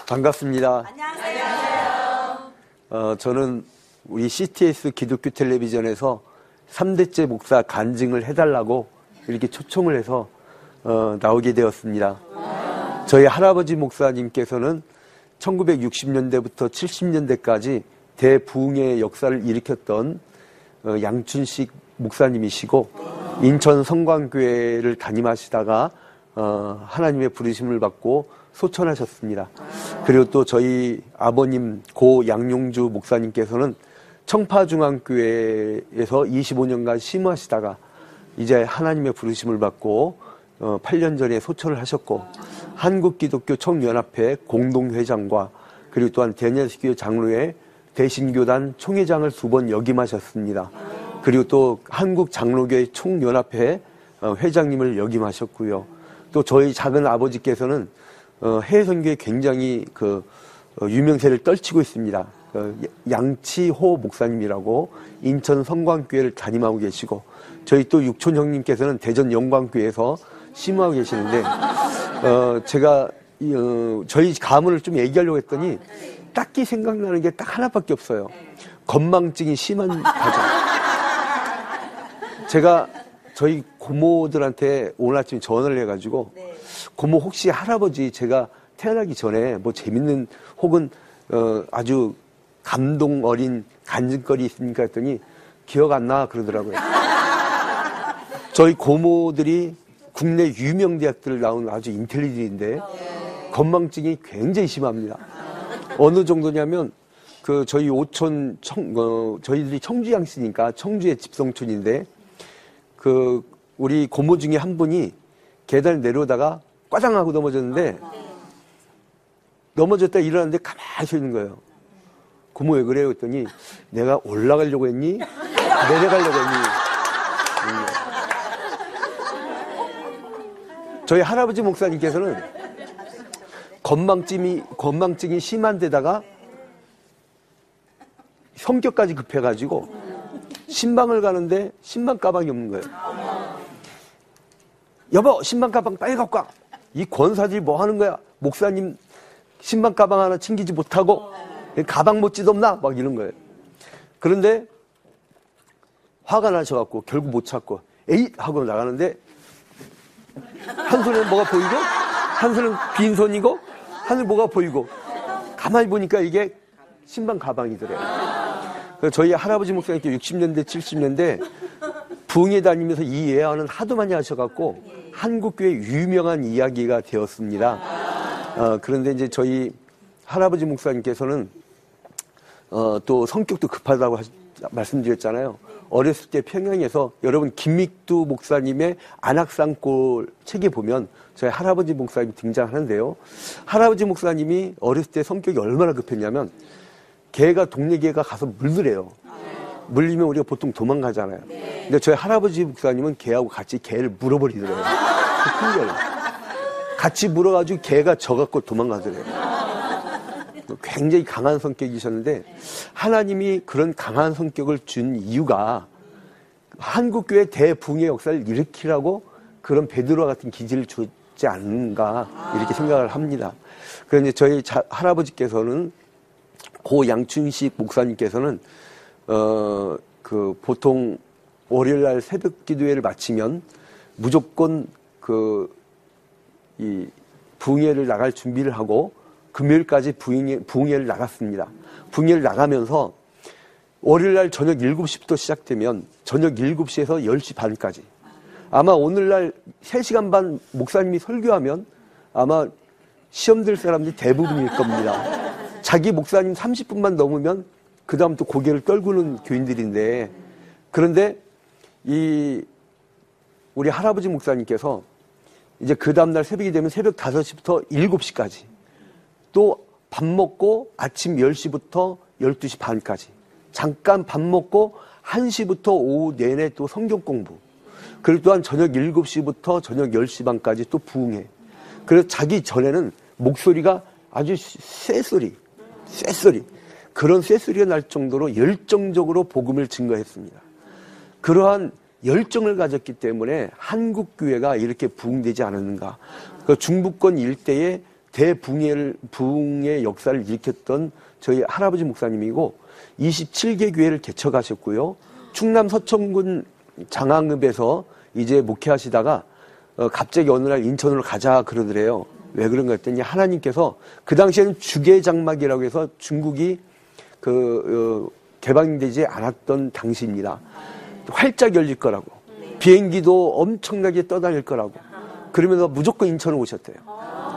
반갑습니다. 안녕하세요. 저는 우리 CTS 기독교 텔레비전에서 3대째 목사 간증을 해달라고 이렇게 초청을 해서 나오게 되었습니다. 저희 할아버지 목사님께서는 1960년대부터 70년대까지 대부흥의 역사를 일으켰던 양춘식 목사님이시고 인천 성광교회를 담임하시다가 하나님의 부르심을 받고 소천하셨습니다. 그리고 또 저희 아버님 고 양용주 목사님께서는 청파중앙교회에서 25년간 심호하시다가 이제 하나님의 부르심을 받고 8년 전에 소천을 하셨고 한국기독교 총연합회 공동회장과 그리고 또한 대녀시교 장로회 대신교단 총회장을 2번 역임하셨습니다. 그리고 또 한국장로교회 총연합회 회장님을 역임하셨고요. 또 저희 작은 아버지께서는 해외선교에 굉장히 유명세를 떨치고 있습니다. 양치호 목사님이라고 인천 성광교회를 담임하고 계시고 저희 또 육촌 형님께서는 대전 영광교회에서 심호하고 계시는데 제가 저희 가문을 좀 얘기하려고 했더니 딱히 생각나는 게 딱 하나밖에 없어요. 건망증이 심한 가정. 제가 저희 고모들한테 오늘 아침 전화를 해가지고 고모 혹시 할아버지 제가 태어나기 전에 뭐 재밌는 혹은 아주 감동 어린 간증거리 있습니까 했더니 기억 안 나 그러더라고요. 저희 고모들이 국내 유명 대학들을 나온 아주 인텔리전인데 건망증이 굉장히 심합니다. 어느 정도냐면 저희 오촌 저희들이 청주 양씨니까 청주의 집성촌인데 우리 고모 중에 한 분이 계단을 내려오다가 꽈당하고 넘어졌는데 넘어졌다 일어났는데 가만히 서 있는 거예요. 고모 왜 그래요? 했더니 내가 올라가려고 했니? 내려가려고 했니? 저희 할아버지 목사님께서는 건망증이 심한 데다가 성격까지 급해가지고 신방을 가는데 신방 가방이 없는 거예요. 여보 신방 가방 빨리 갖고 와. 이 권사들이 뭐 하는 거야? 목사님 신방 가방 하나 챙기지 못하고 가방 못지도 없나? 막 이런 거예요. 그런데 화가 나셔갖고 결국 못 참고 에잇 하고 나가는데 한 손에는 뭐가 보이고 한 손은 빈손이고 한 손에 뭐가 보이고 가만히 보니까 이게 신방 가방이더래요. 저희 할아버지 목사님께 60년대 70년대 부흥회 다니면서 이 예언은 하도 많이 하셔갖고 한국교회 유명한 이야기가 되었습니다. 그런데 이제 저희 할아버지 목사님께서는 또 성격도 급하다고 말씀드렸잖아요. 어렸을 때 평양에서 여러분 김믹두 목사님의 안악산골 책에 보면 저희 할아버지 목사님이 등장하는데요. 할아버지 목사님이 어렸을 때 성격이 얼마나 급했냐면 동네 개가 가서 물르래요. 물리면 우리가 보통 도망가잖아요. 근데 저희 할아버지 목사님은 개하고 같이 개를 물어버리더래요. 큰 개를. 같이 물어가지고 개가 져갖고 도망가더래요. 굉장히 강한 성격이셨는데 하나님이 그런 강한 성격을 준 이유가 한국교회 대부흥의 역사를 일으키라고 그런 베드로와 같은 기질을 주지 않는가 이렇게 생각을 합니다. 그런데 저희 할아버지께서는 고 양춘식 목사님께서는 보통 월요일날 새벽 기도회를 마치면 무조건 이 부흥회를 나갈 준비를 하고 금요일까지 부흥회를 나갔습니다. 부흥회를 나가면서 월요일날 저녁 7시부터 시작되면 저녁 7시에서 10시 반까지 아마 오늘날 3시간 반 목사님이 설교하면 아마 시험 들 사람들이 대부분일 겁니다. 자기 목사님 30분만 넘으면 그 다음 또 고개를 떨구는 교인들인데 그런데 우리 할아버지 목사님께서 이제 그 다음날 새벽이 되면 새벽 5시부터 7시까지 또 밥 먹고 아침 10시부터 12시 반까지 잠깐 밥 먹고 1시부터 오후 내내 또 성경 공부 그리고 또한 저녁 7시부터 저녁 10시 반까지 또 부흥회 그래서 자기 전에는 목소리가 아주 쇠소리 그런 쇠소리가 날 정도로 열정적으로 복음을 증거했습니다. 그러한 열정을 가졌기 때문에 한국교회가 이렇게 부흥되지 않았는가. 중부권 일대에 부흥의 역사를 일으켰던 저희 할아버지 목사님이고 27개 교회를 개척하셨고요. 충남 서천군 장항읍에서 이제 목회하시다가 갑자기 어느 날 인천으로 가자 그러더래요. 왜 그런가 했더니 하나님께서 그 당시에는 주계장막이라고 해서 중국이 개방되지 않았던 당시입니다. 활짝 열릴 거라고. 비행기도 엄청나게 떠다닐 거라고. 그러면서 무조건 인천으로 오셨대요.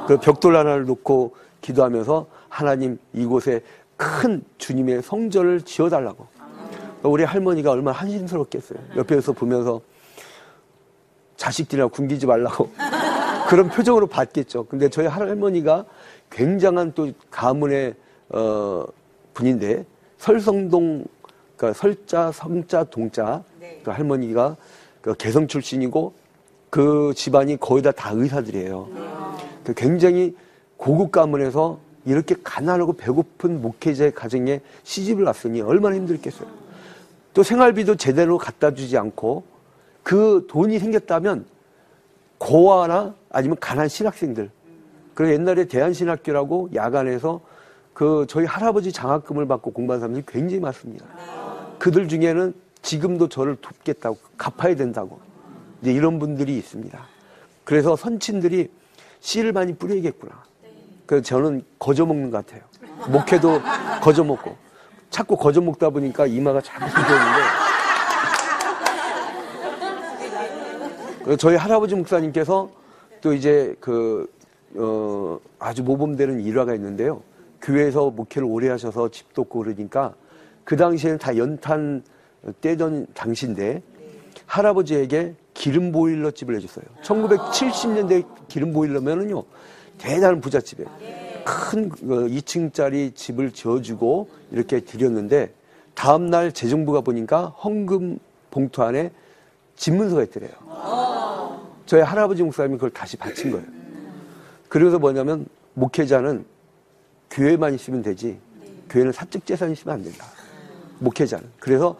그 벽돌 하나를 놓고 기도하면서 하나님 이곳에 큰 주님의 성전을 지어달라고. 우리 할머니가 얼마나 한심스럽겠어요. 옆에서 보면서 자식들이나 굶기지 말라고 그런 표정으로 봤겠죠. 근데 저희 할머니가 굉장한 또 가문의 분인데 설성동, 그러니까 설자, 성자, 동자 그 할머니가 그 개성 출신이고 그 집안이 거의 다 의사들이에요. 굉장히 고급 가문에서 이렇게 가난하고 배고픈 목회자의 가정에 시집을 왔으니 얼마나 힘들겠어요. 또 생활비도 제대로 갖다 주지 않고 그 돈이 생겼다면 고아나 아니면 가난 신학생들. 그리고 옛날에 대한신학교라고 야간에서 저희 할아버지 장학금을 받고 공부한 사람들이 굉장히 많습니다. 그들 중에는 지금도 저를 돕겠다고, 갚아야 된다고. 이제 이런 분들이 있습니다. 그래서 선친들이 씨를 많이 뿌려야겠구나. 그래서 저는 거저 먹는 것 같아요. 목회도 거저 먹고. 자꾸 거저 먹다 보니까 이마가 자꾸 휘어있는데. 저희 할아버지 목사님께서 또 이제 아주 모범되는 일화가 있는데요. 교회에서 목회를 오래 하셔서 집도 없고 그러니까 그 당시에는 다 연탄 떼던 당시인데 할아버지에게 기름 보일러 집을 해줬어요. 1970년대 기름 보일러면은요, 대단한 부잣집이에요. 큰 2층짜리 집을 지어주고 이렇게 드렸는데 다음날 재정부가 보니까 헌금 봉투 안에 집문서가 있더래요. 저희 할아버지 목사님이 그걸 다시 바친 거예요. 그래서 뭐냐면 목회자는 교회만 있으면 되지 교회는 사적 재산이 있으면 안 된다. 목회자는. 그래서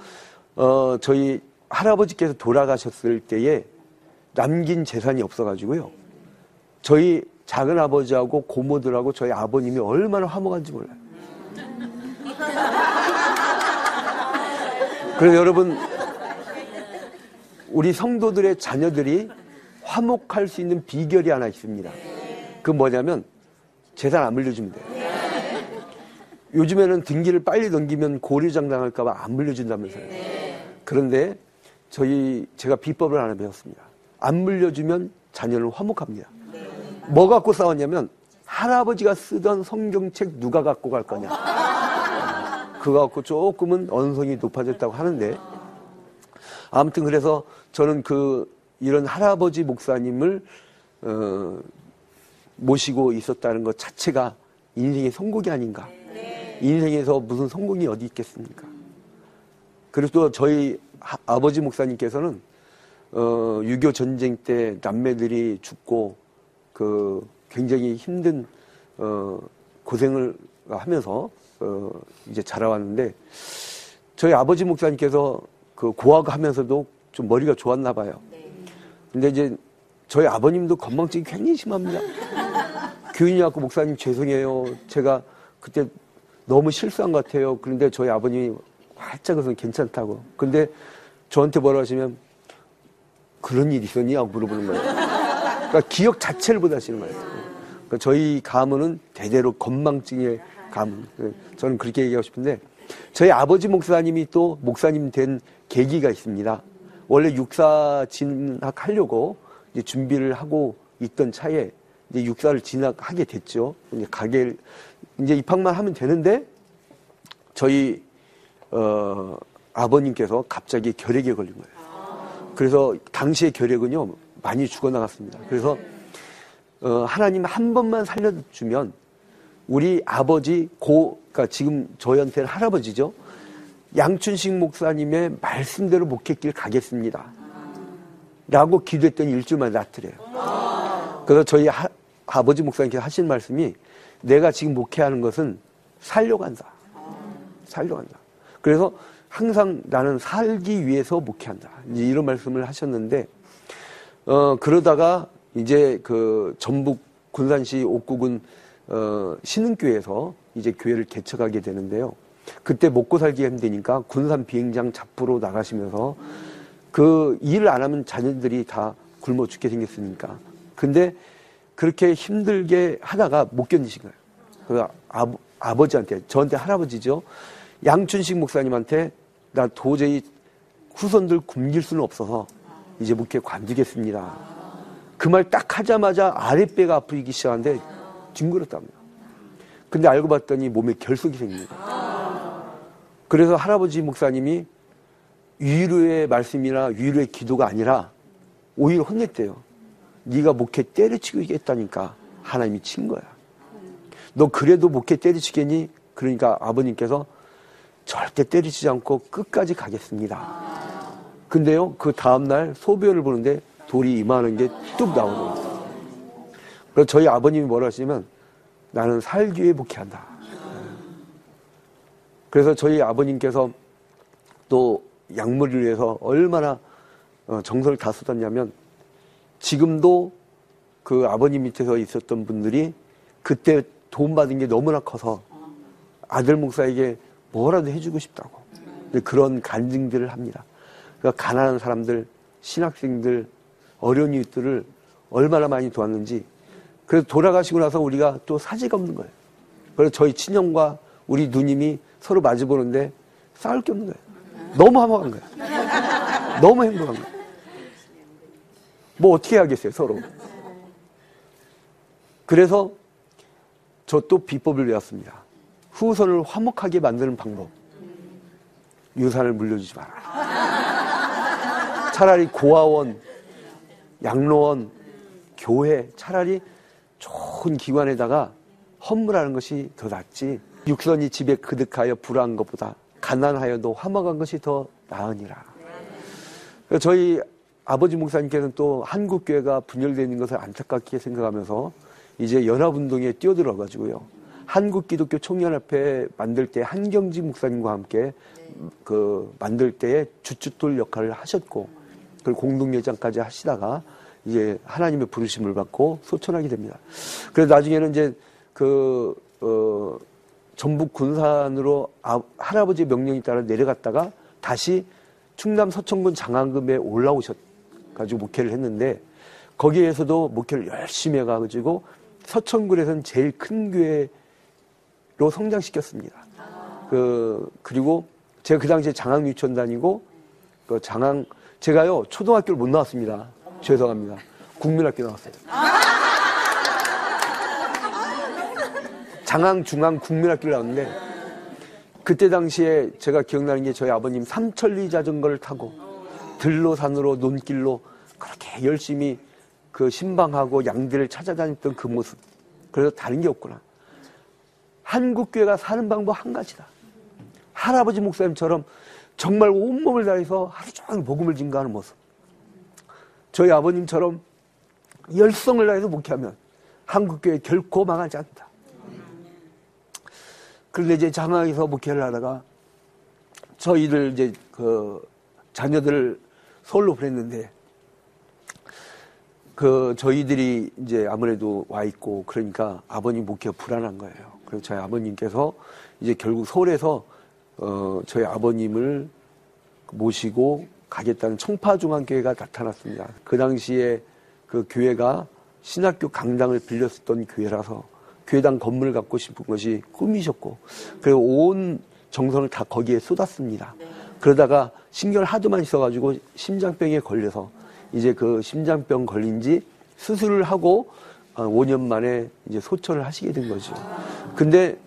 저희 할아버지께서 돌아가셨을 때에 남긴 재산이 없어가지고요. 저희 작은 아버지하고 고모들하고 저희 아버님이 얼마나 화목한지 몰라요. 그래서 여러분, 우리 성도들의 자녀들이 화목할 수 있는 비결이 하나 있습니다. 그건 뭐냐면 재산 안 물려주면 돼요. 요즘에는 등기를 빨리 넘기면 고려장 당할까 봐 안 물려준다면서요. 그런데 제가 비법을 하나 배웠습니다. 안 물려주면 자녀는 화목합니다. 뭐 갖고 싸웠냐면 할아버지가 쓰던 성경책 누가 갖고 갈 거냐. 그거 갖고 조금은 언성이 높아졌다고 하는데 아무튼 그래서 저는 이런 할아버지 목사님을 모시고 있었다는 것 자체가 인생의 성공이 아닌가. 인생에서 무슨 성공이 어디 있겠습니까? 그리고 또 저희 아버지 목사님께서는 6.25 전쟁 때 남매들이 죽고 굉장히 힘든 고생을 하면서 이제 자라왔는데 저희 아버지 목사님께서 고아하면서도 좀 머리가 좋았나 봐요. 근데 이제 저희 아버님도 건망증이 굉장히 심합니다. 교인이 왔고 목사님 죄송해요. 제가 그때 너무 실수한 것 같아요. 그런데 저희 아버님이 활짝 웃으면 괜찮다고. 근데 저한테 뭐라 하시면 그런 일 있었니? 하고 물어보는 거예요. 그러니까 기억 자체를 못 하시는 거예요. 그러니까 저희 가문은 대대로 건망증의 가문. 저는 그렇게 얘기하고 싶은데 저희 아버지 목사님이 또 목사님 된 계기가 있습니다. 원래 육사 진학하려고 이제 준비를 하고 있던 차에 이제 육사를 진학하게 됐죠. 이제 입학만 하면 되는데 저희 아버님께서 갑자기 결핵에 걸린 거예요. 그래서 당시의 결핵은요 많이 죽어나갔습니다. 그래서 하나님 한 번만 살려주면 우리 아버지 그러니까 지금 저희한테는 할아버지죠. 양춘식 목사님의 말씀대로 목회길 가겠습니다. 라고 기도했더니 일주일만에 낫더래요. 그래서 저희 아버지 목사님께서 하신 말씀이 내가 지금 목회하는 것은 살려고 한다. 살려고 한다. 그래서 항상 나는 살기 위해서 목회한다. 이제 이런 말씀을 하셨는데, 그러다가 이제 전북 군산시 옥구군 신흥교회에서 이제 교회를 개척하게 되는데요. 그때 먹고 살기가 힘드니까 군산 비행장 잡부로 나가시면서 그 일을 안 하면 자녀들이 다 굶어 죽게 생겼으니까. 근데 그렇게 힘들게 하다가 못 견디신 거예요. 그 아버지한테, 저한테 할아버지죠. 양춘식 목사님한테 나 도저히 후손들 굶길 수는 없어서 이제 목회 관두겠습니다. 그 말 딱 하자마자 아랫배가 아프기 시작하는데 뒹굴었답니다. 근데 알고 봤더니 몸에 결석이 생긴 거예요. 그래서 할아버지 목사님이 위로의 말씀이나 위로의 기도가 아니라 오히려 혼냈대요. 네가 목회 때려치고 있겠다니까 하나님이 친 거야. 너 그래도 목회 때려치겠니? 그러니까 아버님께서 절대 때리지 않고 끝까지 가겠습니다. 근데요, 그 다음날 소변을 보는데 돌이 이만한 게 뚝 나오더라고요. 그래서 저희 아버님이 뭐라 하시면 나는 살기 위해 목회한다. 그래서 저희 아버님께서 또 약물을 위해서 얼마나 정성을 다 쏟았냐면 지금도 그 아버님 밑에서 있었던 분들이 그때 도움 받은 게 너무나 커서 아들 목사에게 뭐라도 해주고 싶다고 그런 간증들을 합니다. 그러니까 가난한 사람들, 신학생들, 어려운 이웃들을 얼마나 많이 도왔는지. 그래서 돌아가시고 나서 우리가 또 사지가 없는 거예요. 그래서 저희 친형과 우리 누님이 서로 마주보는데 싸울 게 없는 거예요. 너무 화목한 거예요. 너무 행복한 거예요. 뭐 어떻게 하겠어요, 서로. 그래서 저 또 비법을 배웠습니다. 후손을 화목하게 만드는 방법. 유산을 물려주지 마라. 차라리 고아원, 양로원, 교회, 차라리 좋은 기관에다가 헌물하는 것이 더 낫지. 육선이 집에 그득하여 불화한 것보다 가난하여도 화목한 것이 더 나으니라. 저희 아버지 목사님께서는 또 한국교회가 분열되는 것을 안타깝게 생각하면서 이제 연합운동에 뛰어들어가지고요. 한국기독교 총연합회 만들 때 한경지 목사님과 함께 그 만들 때에 주춧돌 역할을 하셨고, 그리고 공동회장까지 하시다가 이제 하나님의 부르심을 받고 소천하게 됩니다. 그래서 나중에는 이제 전북 군산으로 할아버지의 명령에 따라 내려갔다가 다시 충남 서천군 장안금에 올라오셔가지고 목회를 했는데, 거기에서도 목회를 열심히 해가지고 서천군에서는 제일 큰 교회로 성장시켰습니다. 그리고 제가 그 당시에 장항 유치원 다니고, 제가요, 초등학교를 못 나왔습니다. 죄송합니다. 국민학교 나왔어요. 장항, 중항, 국민학교를 나왔는데, 그때 당시에 제가 기억나는 게 저희 아버님 삼천리 자전거를 타고 들로 산으로 논길로 그렇게 열심히 그 신방하고 양들을 찾아다녔던 그 모습. 그래서 다른 게 없구나. 한국교회가 사는 방법 한 가지다. 할아버지 목사님처럼 정말 온몸을 다해서 하루 종일 복음을 증거하는 모습. 저희 아버님처럼 열성을 다해서 목회하면 한국교회 결코 망하지 않는다. 그런데 이제 장항에서 목회를 하다가 저희들 이제 자녀들을 서울로 보냈는데, 저희들이 이제 아무래도 와 있고 그러니까 아버님 목회가 불안한 거예요. 그래서 저희 아버님께서 이제 결국 서울에서 저희 아버님을 모시고 가겠다는 청파중앙교회가 나타났습니다. 그 당시에 그 교회가 신학교 강당을 빌렸었던 교회라서 교회당 건물을 갖고 싶은 것이 꿈이셨고, 그리고 온 정성을 다 거기에 쏟았습니다. 그러다가 신경을 하도만 있어가지고 심장병에 걸려서 이제 그 심장병 걸린 지 수술을 하고 5년 만에 이제 소천을 하시게 된 거죠. 근데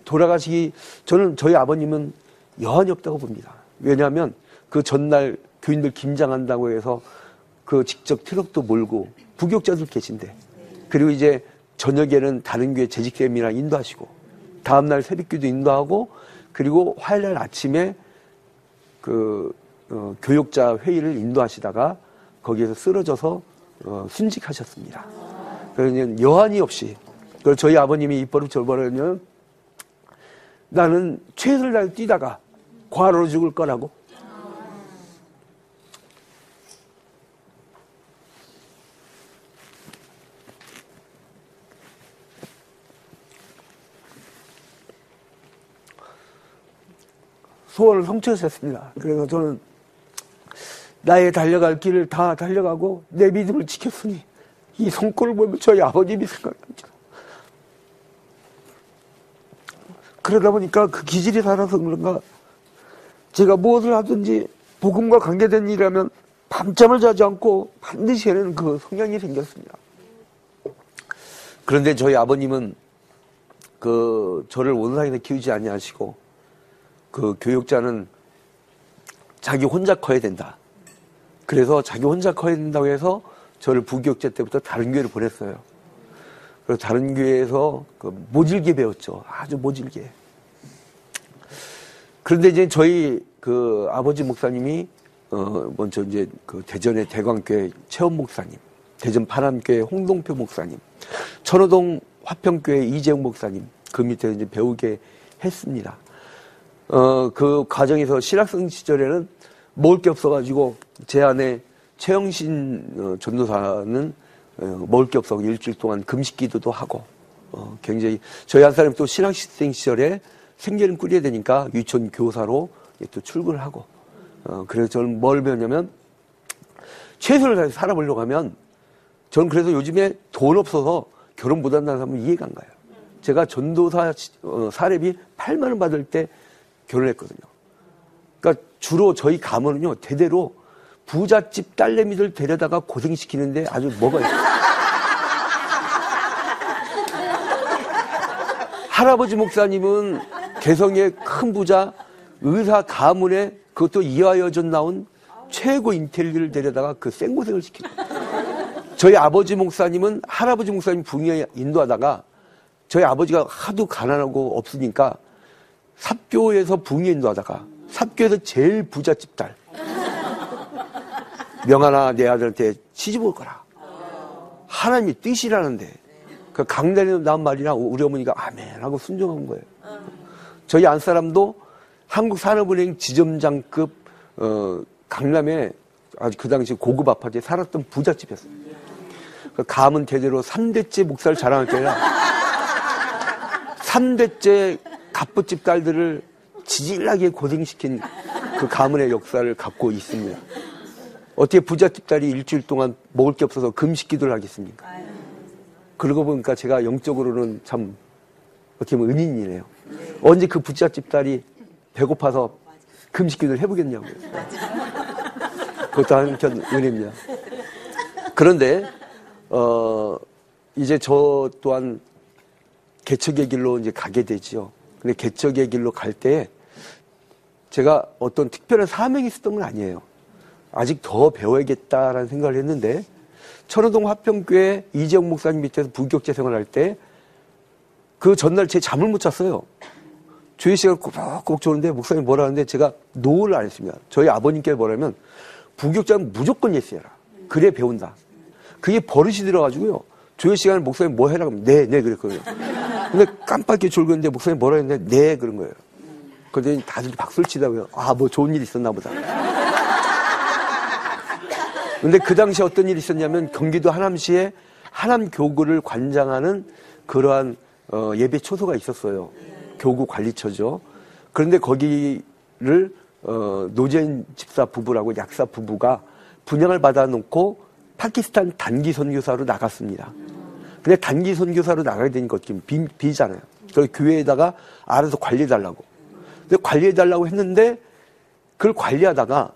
저는 저희 아버님은 여한이 없다고 봅니다. 왜냐하면 그 전날 교인들 김장한다고 해서 직접 트럭도 몰고 부교육자들 계신데, 그리고 이제 저녁에는 다른 교회 재직쌤이랑 인도하시고, 다음날 새벽기도 인도하고, 그리고 화요일날 아침에 교육자 회의를 인도하시다가 거기에서 쓰러져서 순직하셨습니다. 그러면 여한이 없이, 그리고 저희 아버님이 입버릇 저버릇하면 나는 최선을 다해 뛰다가 과로로 죽을 거라고. 소원을 성취하셨습니다. 그래서 저는 나의 달려갈 길을 다 달려가고 내 믿음을 지켰으니 이 성과를 보면 저희 아버님이 생각납니다. 그러다 보니까 그 기질이 살아서 그런가 제가 무엇을 하든지 복음과 관계된 일이라면 밤잠을 자지 않고 반드시 해내는 그 성향이 생겼습니다. 그런데 저희 아버님은 저를 온상에서 키우지 아니하시고 그 교육자는 자기 혼자 커야 된다. 그래서 자기 혼자 커야 된다고 해서 저를 부교육자 때부터 다른 교회를 보냈어요. 그래서 다른 교회에서 모질게 배웠죠. 아주 모질게. 그런데 이제 저희 아버지 목사님이 먼저 이제 대전의 대광교회 최원 목사님, 대전 파남교회 홍동표 목사님, 천호동 화평교회 이재용 목사님 그 밑에 이제 배우게 했습니다. 그 과정에서 신학생 시절에는 먹을 게 없어가지고 제 아내 최영신 전도사는 먹을 게 없어서 일주일 동안 금식 기도도 하고 굉장히 저희 한 사람이 또 신학생 시절에 생계를 꾸려야 되니까 유치원 교사로 또 출근을 하고 그래서 저는 뭘 배웠냐면 최선을 다해서 살아보려고 하면 저는 그래서 요즘에 돈 없어서 결혼 못한다는 사람은 이해가 안 가요. 제가 전도사 사례비 8만 원 받을 때 결혼했거든요. 그러니까 주로 저희 가문은요 대대로 부잣집 딸내미들 데려다가 고생시키는데 아주 뭐가 있어요. 할아버지 목사님은 개성의 큰 부자 의사 가문에 그것도 이화여전 나온 최고 인텔리를 데려다가 그 생고생을 시키는 저희 아버지 목사님은 할아버지 목사님 부흥회 인도하다가 저희 아버지가 하도 가난하고 없으니까 삽교에서 부흥회 인도하다가 삽교에서 제일 부잣집 딸 명하나 내 아들한테 시집 올 거라. 하나님이 뜻이라는데 그 강단에 나온 말이나 우리 어머니가 아멘 하고 순종한 거예요. 저희 안사람도 한국산업은행 지점장급 강남에 아주 그 당시 고급 아파트에 살았던 부잣집이었어요. 그 가문 대대로 3대째 목사를 자랑할 게 아니라 3대째 갑부집 딸들을 지질나게 고생시킨 그 가문의 역사를 갖고 있습니다. 어떻게 부잣집 딸이 일주일 동안 먹을 게 없어서 금식 기도를 하겠습니까? 그러고 보니까 제가 영적으로는 참 어떻게 보면 은인이네요. 언제 그 부잣집 딸이 배고파서 금식 기도를 해보겠냐고요. 그것도 한편 은혜입니다. 그런데 이제 저 또한 개척의 길로 이제 가게 되죠. 근데 개척의 길로 갈 때 제가 어떤 특별한 사명이 있었던 건 아니에요. 아직 더 배워야겠다라는 생각을 했는데 천호동 화평교회 이재용 목사님 밑에서 부교육자 생활할 때 그 전날 제 잠을 못 잤어요. 주일 시간을 꼭꼭 조는데 목사님이 뭐라 하는데 제가 노를 안 했습니다. 저희 아버님께 뭐라면 부교육자는 무조건 예스해라. 그래 배운다. 그게 버릇이 들어가지고요. 주일 시간에 목사님 뭐 해라 그러면 네 그랬거든요. 근데 깜빡이 졸고 있는데 목사님이 뭐라 했는데 네 그런 거예요. 그랬더니 다들 박수를 치다고요. 뭐 좋은 일 있었나 보다. 근데 그 당시에 어떤 일이 있었냐면 경기도 하남시에 하남교구를 관장하는 그러한 예배 초소가 있었어요. 교구 관리처죠. 그런데 거기를 노재인 집사 부부라고 약사 부부가 분양을 받아놓고 파키스탄 단기 선교사로 나갔습니다. 근데 단기 선교사로 나가게 되니까 좀 비잖아요. 저희 교회에다가 알아서 관리해달라고. 근데 관리해달라고 했는데 그걸 관리하다가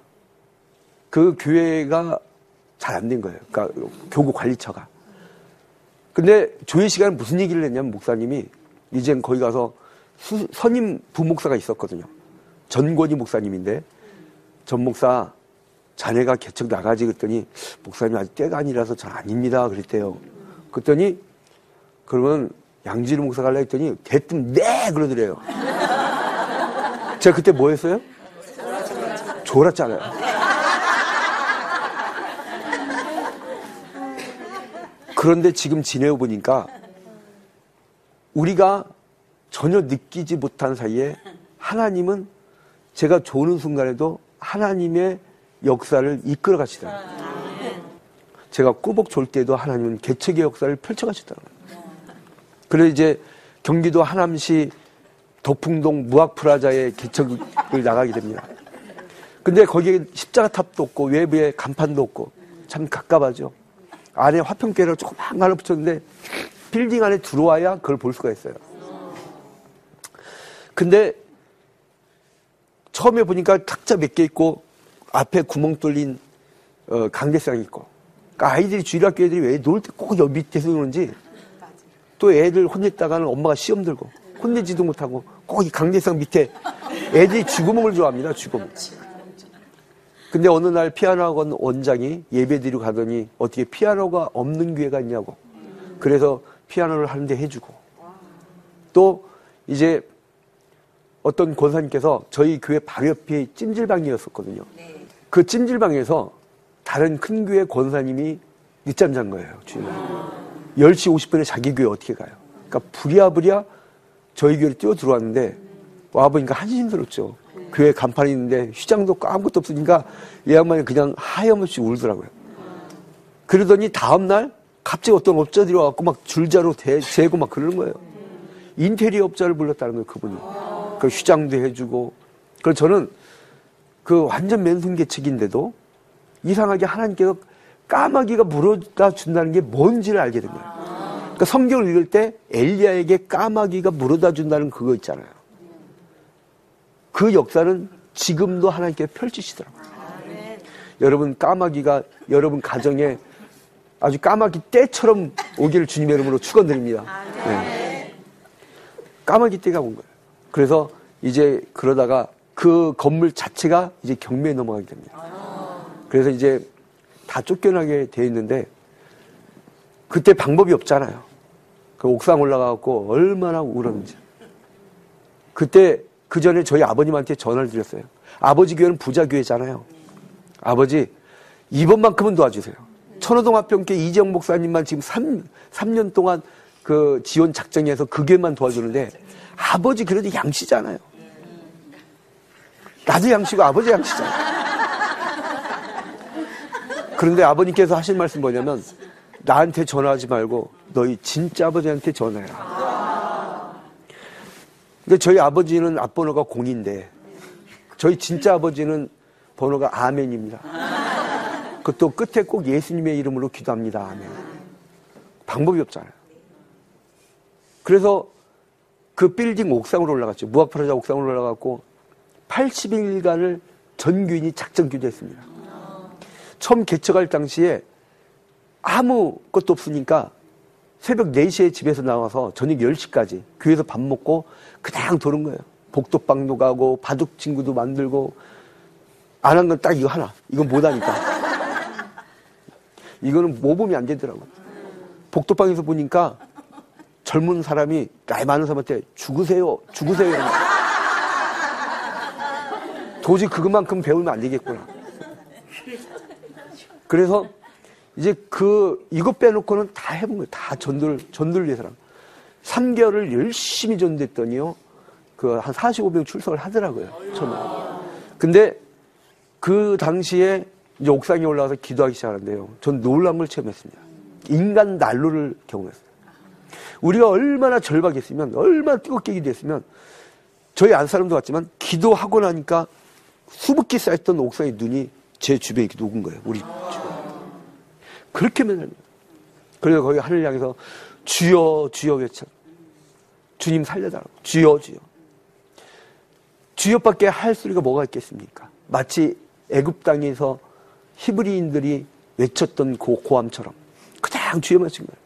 그 교회가 잘 안 된 거예요. 그러니까 교구 관리처가. 근데 조회 시간에 무슨 얘기를 했냐면 목사님이 이젠 거기 가서 선임 부목사가 있었거든요. 전권희 목사님인데 전 목사 자네가 개척 나가지 그랬더니 목사님 아직 때가 아니라서 잘 아닙니다 그랬대요. 그랬더니 그러면 양지르 목사가 하려고 했더니 대뜸 네 그러더래요. 제가 그때 뭐 했어요? 졸았잖아요. 그런데 지금 지내어 보니까 우리가 전혀 느끼지 못한 사이에 하나님은 제가 조는 순간에도 하나님의 역사를 이끌어 가시더라고요. 제가 꾸벅 졸 때도 하나님은 개척의 역사를 펼쳐 가시더라고요. 그래서 이제 경기도 하남시 덕풍동 무학프라자에 개척을 나가게 됩니다. 근데 거기에 십자가탑도 없고 외부에 간판도 없고 참 갑갑하죠. 안에 화평계를 조그만 하나 붙였는데 빌딩 안에 들어와야 그걸 볼 수가 있어요. 근데 처음에 보니까 탁자 몇 개 있고 앞에 구멍 뚫린 강대상이 있고, 그러니까 아이들이 주일학교 애들이 왜 놀 때 꼭 여기 밑에서 노는지, 또 애들 혼냈다가는 엄마가 시험 들고 혼내지도 못하고 꼭 이 강대상 밑에 애들이 쥐구멍을 좋아합니다. 쥐구멍. 근데 어느 날 피아노 학원 원장이 예배드리고 가더니 어떻게 피아노가 없는 교회가 있냐고. 그래서 피아노를 하는데 해주고, 또 이제 어떤 권사님께서 저희 교회 바로 옆에 찜질방이었었거든요. 그 찜질방에서 다른 큰 교회 권사님이 늦잠 잔 거예요. 주일날 10시 50분에 자기 교회 어떻게 가요. 그러니까 부랴부랴 저희 교회로 뛰어 들어왔는데 와보니까 한심스럽죠. 교회 간판이 있는데 휘장도 없고 아무것도 없으니까 이 양반이 그냥 하염없이 울더라고요. 그러더니 다음날 갑자기 어떤 업자들이 와갖고 막 줄자로 재고 막 그러는 거예요. 인테리어 업자를 불렀다는 거예요, 그분이. 그 휘장도 해주고. 그래서 저는 그 완전 맨손개척인데도 이상하게 하나님께서 까마귀가 물어다 준다는 게 뭔지를 알게 된 거예요. 그러니까 성경을 읽을 때 엘리야에게 까마귀가 물어다 준다는 그거 있잖아요. 그 역사는 지금도 하나님께서 펼치시더라고요. 여러분, 까마귀가 여러분 가정에 아주 까마귀 떼처럼 오기를 주님의 이름으로 축원드립니다. 네. 까마귀 떼가 온 거예요. 그래서 이제 그러다가 그 건물 자체가 이제 경매에 넘어가게 됩니다. 그래서 이제 다 쫓겨나게 돼 있는데 그때 방법이 없잖아요. 그 옥상 올라가고 얼마나 울었는지. 그때 그 전에 저희 아버님한테 전화를 드렸어요. 아버지 교회는 부자 교회잖아요. 아버지 이번만큼은 도와주세요. 천호동 화평교회 이재영 목사님만 지금 3년 동안 그 지원 작정해서 그 교회만 도와주는데 아버지 그래도 양씨잖아요. 나도 양씨고 아버지 양씨잖아요. 그런데 아버님께서 하신 말씀 뭐냐면 나한테 전화하지 말고 너희 진짜 아버지한테 전화해라. 근데 저희 아버지는 앞번호가 0인데 저희 진짜 아버지는 번호가 아멘입니다. 그것도 끝에 꼭 예수님의 이름으로 기도합니다. 아멘. 방법이 없잖아요. 그래서 그 빌딩 옥상으로 올라갔죠. 무학프라자 옥상으로 올라갔고 80일간을 전 교인이 작정 기도했습니다. 처음 개척할 당시에 아무것도 없으니까 새벽 4시에 집에서 나와서 저녁 10시까지 교회에서 밥 먹고 그냥 도는 거예요. 복도방도 가고 바둑 친구도 만들고 안 한 건 딱 이거 하나. 이건 못하니까. 이거는 모범이 안 되더라고요. 복도방에서 보니까 젊은 사람이 나이 많은 사람한테 죽으세요. 죽으세요. 도저히 그것만큼 배우면 안 되겠구나. 그래서 이제 이거 빼놓고는 다 해본 거예요. 다 전도를 위해서랑. 3개월을 열심히 전도했더니요. 한 45명 출석을 하더라고요. 처음에. 근데 그 당시에 이제 옥상에 올라가서 기도하기 시작하는데요. 전 놀란 걸 체험했습니다. 인간 난로를 경험했어요. 우리가 얼마나 절박했으면, 얼마나 뜨겁게 기도했으면, 저희 안 사람도 같지만, 기도하고 나니까 수북히 쌓였던 옥상의 눈이 제 주변에 이렇게 녹은 거예요. 우리 주변에. 그렇게 맨날. 그래서 거기 하늘 향해서 주여, 주여 외쳐. 주님 살려달라고. 주여, 주여. 주여밖에 할 소리가 뭐가 있겠습니까? 마치 애굽 땅에서 히브리인들이 외쳤던 고함처럼 그냥 주여 맞춘 거예요.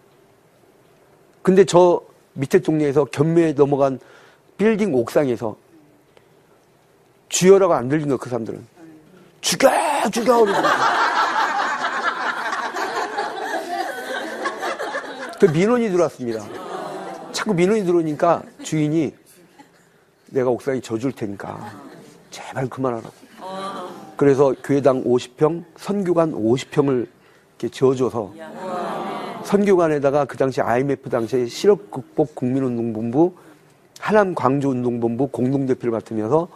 근데 저 밑에 동네에서 경매에 넘어간 빌딩 옥상에서 주여라고 안 들린 거예요. 그 사람들은 죽여 죽여 그 민원이 들어왔습니다. 자꾸 민원이 들어오니까 주인이 내가 옥상에 져줄 테니까 제발 그만하라고. 그래서 교회당 50평, 선교관 50평을 이렇게 지어줘서 선교관에다가 그 당시 IMF 당시에 실업극복 국민운동본부, 하남광주운동본부 공동대표를 맡으면서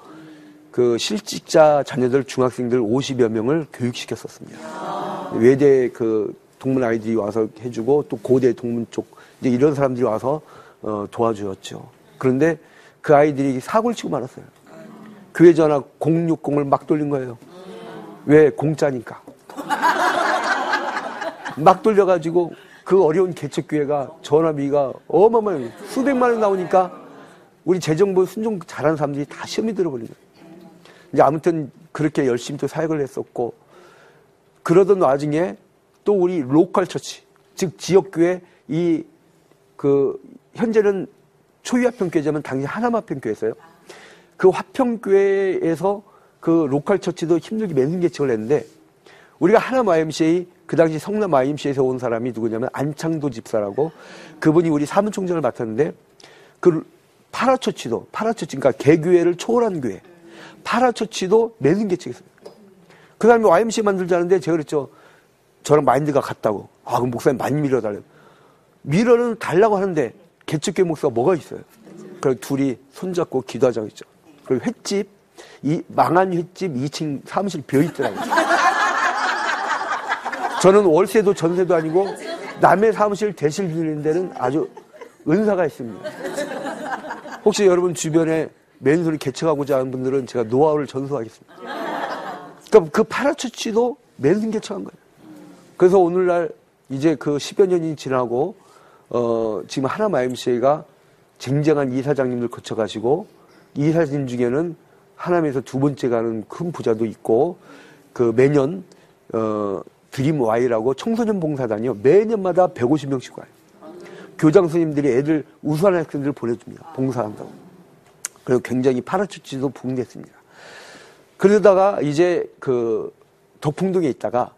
그 실직자 자녀들 중학생들 50여 명을 교육시켰었습니다. 외대 그 동문 아이들이 와서 해주고 또 고대 동문 쪽 이제 이런 사람들이 와서 도와주었죠. 그런데 그 아이들이 사고를 치고 말았어요. 교회 전화 060을 막 돌린 거예요. 왜? 공짜니까. 막 돌려가지고 그 어려운 개척교회가 전화비가 어마어마해요. 수백만 원 나오니까 우리 재정부 순종 잘하는 사람들이 다 시험이 들어버린 거예요. 이제 아무튼 그렇게 열심히 또 사역을 했었고, 그러던 와중에 또 우리 로컬 처치, 즉 지역교회 현재는 초유화평교회지만 당시 하남화평교회였어요. 그 화평교회에서 그 로컬 처치도 힘들게 맨손 개척을 했는데, 우리가 하남 YMCA, 그 당시 성남 YMCA에서 온 사람이 누구냐면 안창도 집사라고, 그분이 우리 사무총장을 맡았는데, 그 파라처치, 그러니까 개교회를 초월한 교회, 파라처치도 맨손 개척했어요. 그 사람이 YMCA 만들자는데 제가 그랬죠. 저랑 마인드가 같다고. 그럼 목사님 많이 밀어달래요. 밀어는 달라고 하는데 개척교회 목사가 뭐가 있어요? 그래서 둘이 손잡고 기도하자고 했죠. 그리고 횟집, 망한 횟집 2층 사무실 비어있더라고요. 저는 월세도 전세도 아니고 남의 사무실 대실 빌리는 데는 아주 은사가 있습니다. 혹시 여러분 주변에 맨손을 개척하고자 하는 분들은 제가 노하우를 전수하겠습니다. 그러니까 그 파라처치도 맨손 개척한 거예요. 그래서 오늘날 이제 그 10여 년이 지나고 지금 하남 YMCA가 쟁쟁한 이사장님들 거쳐가시고, 이사님 중에는 하남에서 두 번째 가는 큰 부자도 있고, 그 매년 드림 Y라고 청소년 봉사단이요, 매년마다 150명씩 와요. 교장 선생님들이 애들 우수한 학생들을 보내줍니다. 봉사한다고. 그리고 굉장히 파라처치도 부흥됐습니다. 그러다가 이제 그 덕풍동에 있다가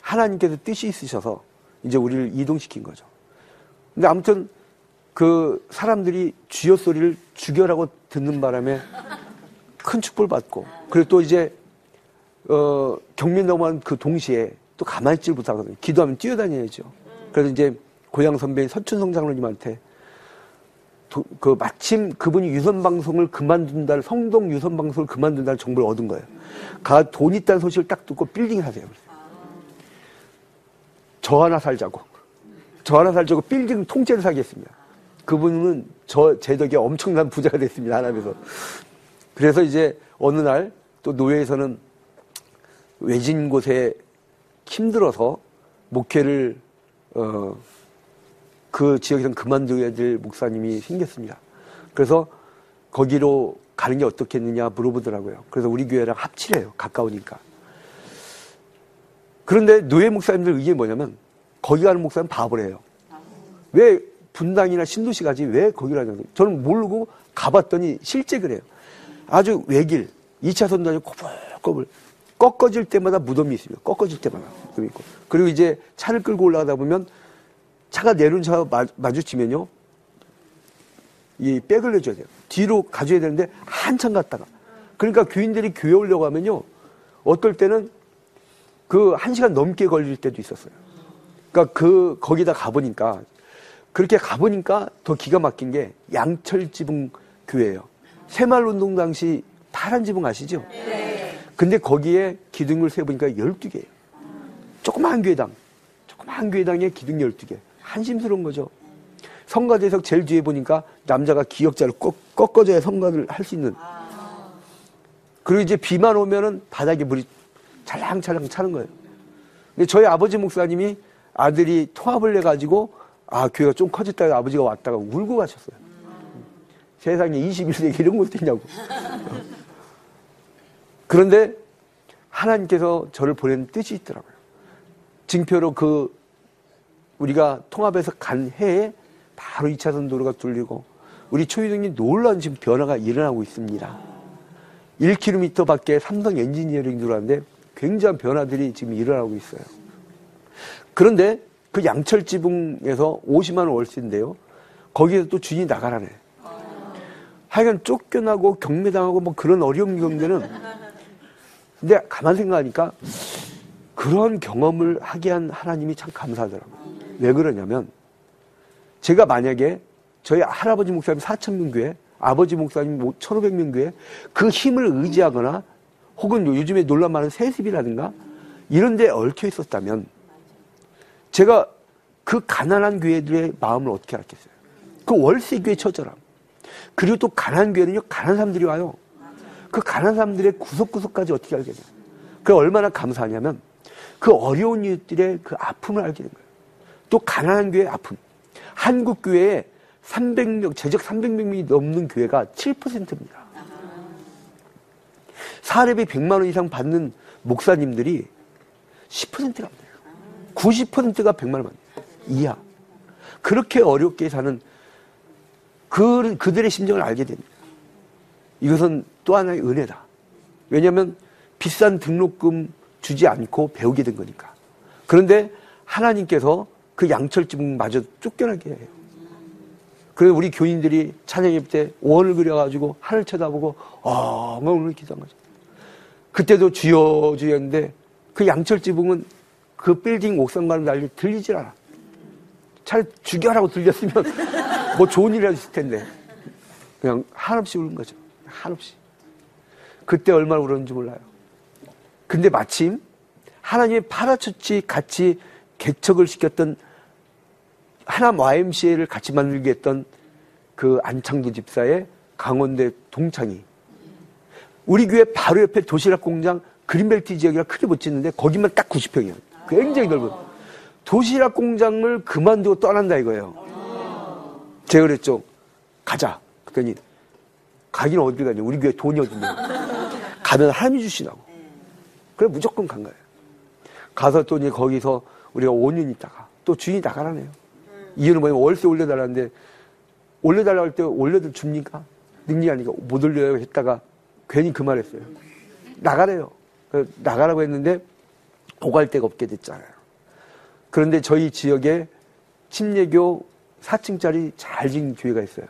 하나님께서 뜻이 있으셔서 이제 우리를 이동시킨 거죠. 근데 아무튼 그 사람들이 주여 소리를 죽여라고 듣는 바람에 큰 축복을 받고, 그리고 또 이제 경매 넘어간 그 동시에 또 가만히 있질 못하거든요. 기도하면 뛰어다녀야죠. 그래서 이제 고향 선배인 서춘성 장로님한테 마침 그분이 유선방송을 그만둔다는, 성동 유선방송을 그만둔다는 정보를 얻은 거예요. 돈 있다는 소식을 딱 듣고 빌딩 사세요. 저 하나 살자고 빌딩 통째로 사겠습니다. 그분은 제 덕에 엄청난 부자가 됐습니다. 하나님에서. 그래서 이제 어느 날 또 노예에서는 외진 곳에 힘들어서 목회를 그 지역에서는 그만둬야 될 목사님이 생겼습니다. 그래서 거기로 가는 게 어떻겠느냐 물어보더라고요. 그래서 우리 교회랑 합치래요. 가까우니까. 그런데 노예 목사님들 의견이 뭐냐면, 거기 가는 목사는 바보래요. 왜 분당이나 신도시 가지 왜 거기를 하냐고. 저는 모르고 가봤더니 실제 그래요. 아주 외길 2차선 다니고 꼬불꼬불 꺾어질 때마다 무덤이 있습니다. 꺾어질 때마다 무덤이 있고. 그리고 이제 차를 끌고 올라가다 보면 차가 내려온 차가 마주치면요, 이 백을 내줘야 돼요. 뒤로 가줘야 되는데 한참 갔다가. 그러니까 교인들이 교회 오려고 하면요, 어떨 때는 그 1시간 넘게 걸릴 때도 있었어요. 그러니까 거기다 가보니까, 그렇게 가보니까 더 기가 막힌 게 양철지붕 교회예요. 새마을운동 당시 파란 지붕 아시죠? 네. 근데 거기에 기둥을 세보니까 12개예요. 조그마한 교회당에 기둥 12개. 한심스러운 거죠. 성가대석 제일 뒤에 보니까 남자가 기역자를 꺾어줘야 성가를 할 수 있는. 그리고 이제 비만 오면은 바닥에 물이 찰랑찰랑 차는 거예요. 근데 저희 아버지 목사님이 아들이 통합을 해가지고 교회가 좀 커졌다고 아버지가 왔다가 울고 가셨어요. 세상에 21세기 이런 것도 있냐고. 그런데 하나님께서 저를 보낸 뜻이 있더라고요. 징표로 우리가 통합해서 간 해에 바로 2차선 도로가 뚫리고, 우리 초유동이 놀라운 지금 변화가 일어나고 있습니다. 1km 밖에 삼성 엔지니어링 들어왔는데 굉장한 변화들이 지금 일어나고 있어요. 그런데 그 양철지붕에서 50만 원 월세인데요, 거기에서 또 주인이 나가라네. 하여간 쫓겨나고 경매당하고 뭐 그런 어려운 경우에는, 근데 가만 생각하니까 그런 경험을 하게 한 하나님이 참 감사하더라고요. 왜 그러냐면, 제가 만약에 저희 할아버지 목사님 4,000명 교회, 아버지 목사님 1,500명 교회, 그 힘을 의지하거나 혹은 요즘에 논란 많은 세습이라든가 이런 데 얽혀 있었다면 제가 그 가난한 교회들의 마음을 어떻게 알았겠어요? 그 월세 교회 처절함, 그리고 또 가난한 교회는요, 가난한 사람들이 와요. 그 가난한 사람들의 구석구석까지 어떻게 알겠냐. 그 얼마나 감사하냐면 그 어려운 이웃들의 그 아픔을 알게 된 거예요. 또 가난한 교회의 아픔. 한국 교회에 300명, 재적 300명이 넘는 교회가 7%입니다. 사례비 100만 원 이상 받는 목사님들이 10%가 안 돼요. 90%가 100만 원 이하. 그렇게 어렵게 사는 그들의 심정을 알게 됩니다. 이것은 또 하나의 은혜다. 왜냐하면 비싼 등록금 주지 않고 배우게 된 거니까. 그런데 하나님께서 그 양철지붕마저 쫓겨나게 해요. 그래서 우리 교인들이 찬양 예배 때 원을 그려가지고 하늘 쳐다보고 오늘 기도한 거죠. 그때도 주여 주여 했는데 그 양철지붕은 그 빌딩 옥상 가는 난리 들리질 않아. 차라리 죽여라고 들렸으면 뭐 좋은 일이라도 있을 텐데 그냥 한없이 우는 거죠. 한없이. 그때 얼마나 울었는지 몰라요. 근데 마침 하나님의 파라처치 같이 개척을 시켰던 하남 YMCA를 같이 만들게 했던 그 안창도 집사의 강원대 동창이 우리 교회 바로 옆에 도시락 공장 그린벨트 지역이라 크게 못 짓는데 거기만 딱 90평이에요. 굉장히 넓은 도시락 공장을 그만두고 떠난다 이거예요. 제가 그랬죠. 가자. 그랬더니 가기는 어딜 가냐. 우리 교회 돈이 어딘데. 가면 하나님이 주시라고. 그래 무조건 간 거예요. 가서 또 이제 거기서 우리가 5년 있다가 또 주인이 나가라네요. 이유는 뭐냐면 월세 올려달라는데 올려달라고 할 때 올려도 줍니까? 능력이 아니까 못 올려요 했다가 괜히 그 말 했어요. 나가래요. 나가라고 했는데 오갈 데가 없게 됐잖아요. 그런데 저희 지역에 침례교 4층짜리 잘 지은 교회가 있어요.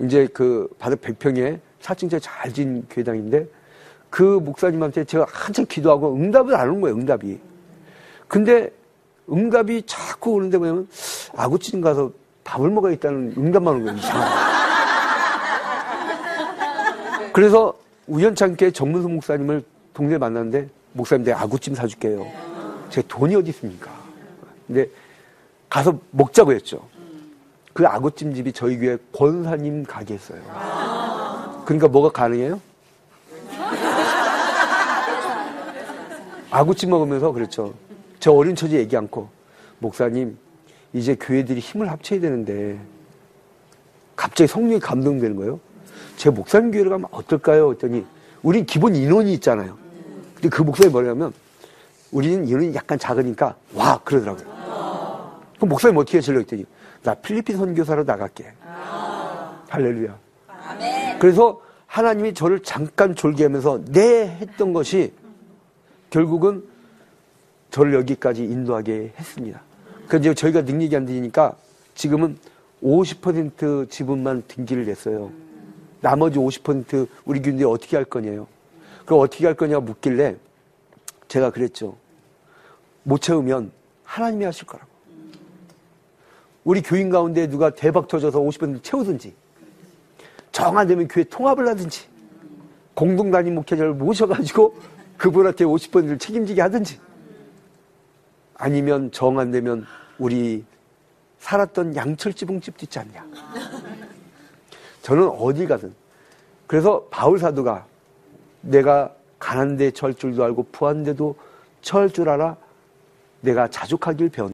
이제 그 바로 100평에 4층짜리 잘 지은 교회당인데 그 목사님한테 제가 한참 기도하고 응답을 안 온 거예요. 응답이. 근데 응답이 자꾸 오는데 뭐냐면 아구찜 가서 밥을 먹어야겠다는 응답만 오는 거예요. 이상하게. 그래서 우연찮게 정문수 목사님을 동네에 만났는데 목사님 내가 아구찜 사줄게요. 제 돈이 어디 있습니까? 근데 가서 먹자고 했죠. 그 아구찜 집이 저희 교회 권사님 가게였어요. 그러니까 뭐가 가능해요? 아구찜 먹으면서 그랬죠. 저 어린 처지 얘기 않고 목사님 이제 교회들이 힘을 합쳐야 되는데 갑자기 성령이 감동되는 거예요. 제 목사님 교회를 가면 어떨까요? 했더니 우린 기본 인원이 있잖아요. 근데 그 목사님이 뭐냐면 우리는 인원이 약간 작으니까 와 그러더라고요. 그럼 목사님 어떻게 하실래요? 했더니 나 필리핀 선교사로 나갈게. 할렐루야. 그래서 하나님이 저를 잠깐 졸게 하면서 네 했던 것이 결국은 저를 여기까지 인도하게 했습니다. 그래서 저희가 능력이 안 되니까 지금은 50% 지분만 등기를 냈어요. 나머지 50% 우리 교인들이 어떻게 할 거냐요. 그럼 어떻게 할 거냐고 묻길래 제가 그랬죠. 못 채우면 하나님이 하실 거라고. 우리 교인 가운데 누가 대박 터져서 50% 채우든지 정 안 되면 교회 통합을 하든지 공동단임 목회자를 모셔가지고 그분한테 50%를 책임지게 하든지 아니면 정 안 되면 우리 살았던 양철지붕집도 있지 않냐. 저는 어디 가든. 그래서 바울 사도가 내가 가난데 처할 줄도 알고 부한데도 처할 줄 알아 내가 자족하길 배웠다.